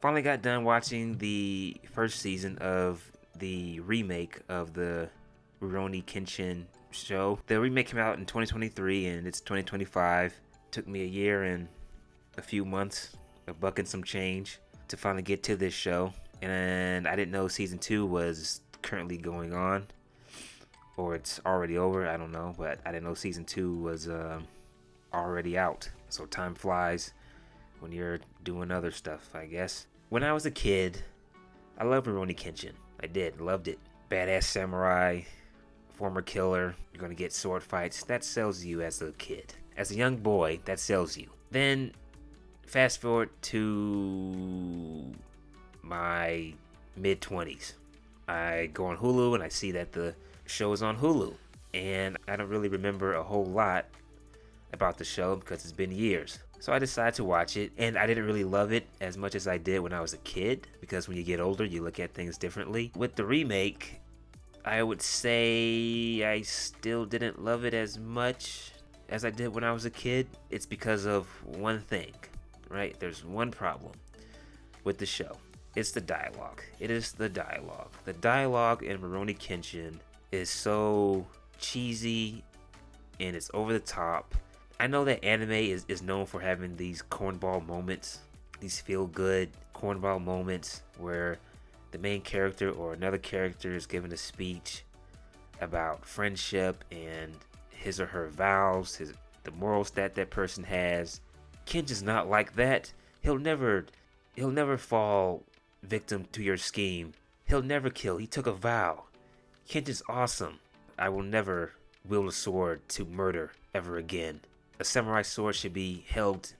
Finally got done watching the first season of the remake of the Rurouni Kenshin show. The remake came out in 2023 and it's 2025. Took me a year and a few months, a buck and some change, to finally get to this show. And I didn't know season 2 was currently going on, or it's already over, I don't know, but I didn't know season 2 was already out. So time flies when you're doing other stuff, I guess. When I was a kid, I loved Rurouni Kenshin. I did, loved it. Badass samurai, former killer, you're gonna get sword fights. That sells you as a kid. As a young boy, that sells you. Then, fast forward to my mid-20s. I go on Hulu and I see that the show is on Hulu. And I don't really remember a whole lot about the show because it's been years. So I decided to watch it, and I didn't really love it as much as I did when I was a kid, because when you get older, you look at things differently. With the remake, I would say I still didn't love it as much as I did when I was a kid. It's because of one thing, right? There's one problem with the show. It's the dialogue. It is the dialogue. The dialogue in Rurouni Kenshin is so cheesy, and it's over the top. I know that anime is known for having these cornball moments, these feel-good cornball moments where the main character or another character is giving a speech about friendship and his or her vows, the morals that person has. Kenshin's not like that. He'll never fall victim to your scheme. He'll never kill. He took a vow. Kenshin's awesome. I will never wield a sword to murder ever again. A samurai sword should be held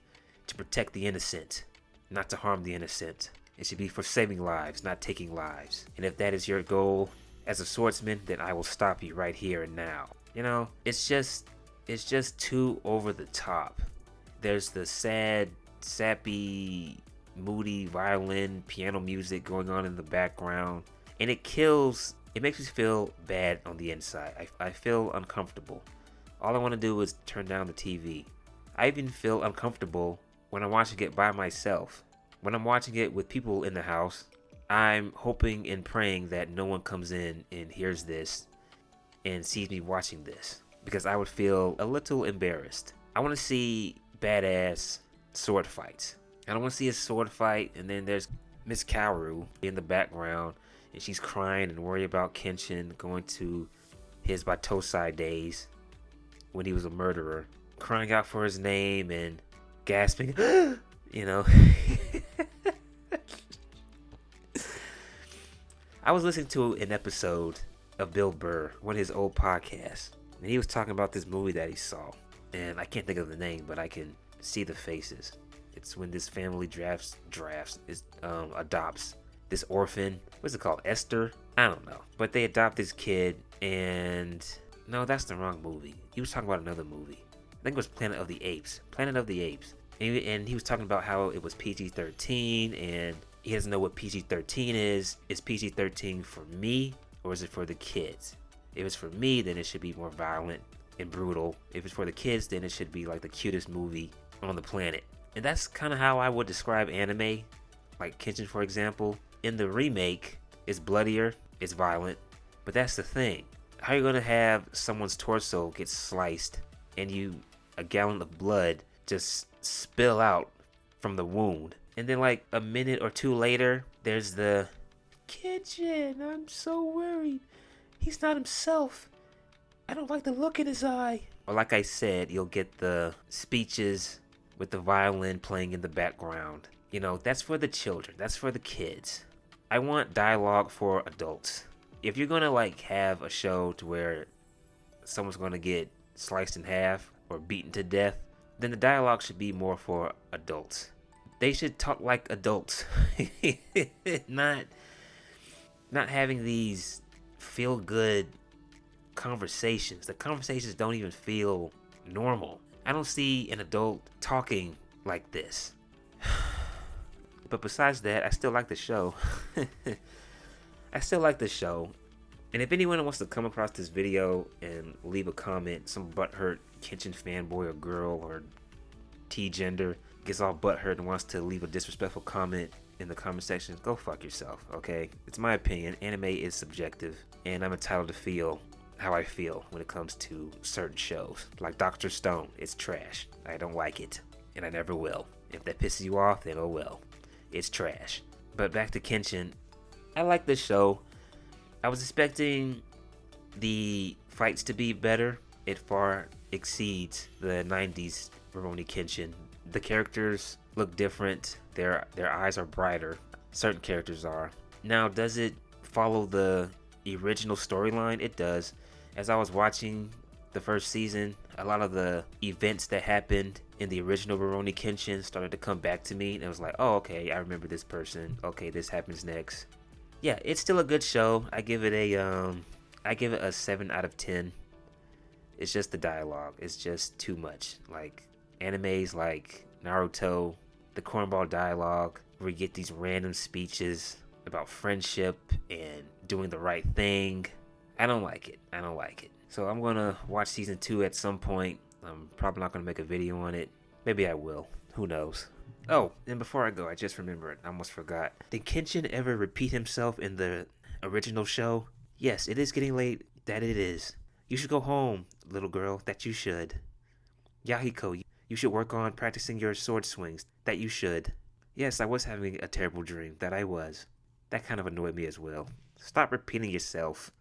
to protect the innocent, not to harm the innocent. It should be for saving lives, not taking lives. And if that is your goal as a swordsman, then I will stop you right here and now. You know, it's just too over the top. There's the sad, sappy, moody violin, piano music going on in the background, and it makes me feel bad on the inside. I feel uncomfortable. All I want to do is turn down the TV. I even feel uncomfortable when I'm watching it by myself. When I'm watching it with people in the house, I'm hoping and praying that no one comes in and hears this and sees me watching this, because I would feel a little embarrassed. I want to see badass sword fights. I don't want to see a sword fight and then there's Miss Kaoru in the background and she's crying and worried about Kenshin going to his Batosai days when he was a murderer, crying out for his name and gasping, you know. I was listening to an episode of Bill Burr, one of his old podcasts, and he was talking about this movie that he saw, and I can't think of the name, but I can see the faces. It's when this family adopts this orphan. What's it called? Esther? I don't know. But they adopt this kid, and no, that's the wrong movie. He was talking about another movie. I think it was Planet of the Apes. Planet of the Apes. And he was talking about how it was PG-13, and he doesn't know what PG-13 is. Is PG-13 for me, or is it for the kids? If it's for me, then it should be more violent and brutal. If it's for the kids, then it should be like the cutest movie on the planet. And that's kind of how I would describe anime, like Kenshin, for example. In the remake, it's bloodier, it's violent, but that's the thing. How are you gonna have someone's torso get sliced and a gallon of blood just spill out from the wound? And then like a minute or two later, there's the Kenshin, I'm so worried. He's not himself. I don't like the look in his eye. Or like I said, you'll get the speeches with the violin playing in the background. You know, that's for the children. That's for the kids. I want dialogue for adults. If you're gonna like have a show to where someone's gonna get sliced in half or beaten to death, then the dialogue should be more for adults. They should talk like adults. not having these feel good conversations. The conversations don't even feel normal. I don't see an adult talking like this. But besides that, I still like the show. I still like the show. And if anyone wants to come across this video and leave a comment, some butthurt Kenshin fanboy or girl or T-gender gets all butthurt and wants to leave a disrespectful comment in the comment section, go fuck yourself, okay? It's my opinion. Anime is subjective, and I'm entitled to feel how I feel when it comes to certain shows. Like Dr. Stone, it's trash. I don't like it, and I never will. If that pisses you off, then oh well. It's trash. But back to Kenshin. I like this show. I was expecting the fights to be better. It far exceeds the 90s Rurouni Kenshin. The characters look different. Their eyes are brighter. Certain characters are. Now, does it follow the original storyline? It does. As I was watching the first season, a lot of the events that happened in the original Rurouni Kenshin started to come back to me, and I was like, oh, okay, I remember this person. Okay, this happens next. Yeah, it's still a good show. I give it a 7 out of 10. It's just the dialogue. It's just too much. Like animes like Naruto, the cornball dialogue, where you get these random speeches about friendship and doing the right thing. I don't like it. So I'm gonna watch season 2 at some point. I'm probably not gonna make a video on it. Maybe I will. Who knows? Oh, and before I go, I just remembered. I almost forgot. Did Kenshin ever repeat himself in the original show? Yes, it is getting late. That it is. You should go home, little girl. That you should. Yahiko, you should work on practicing your sword swings. That you should. Yes, I was having a terrible dream. That I was. That kind of annoyed me as well. Stop repeating yourself.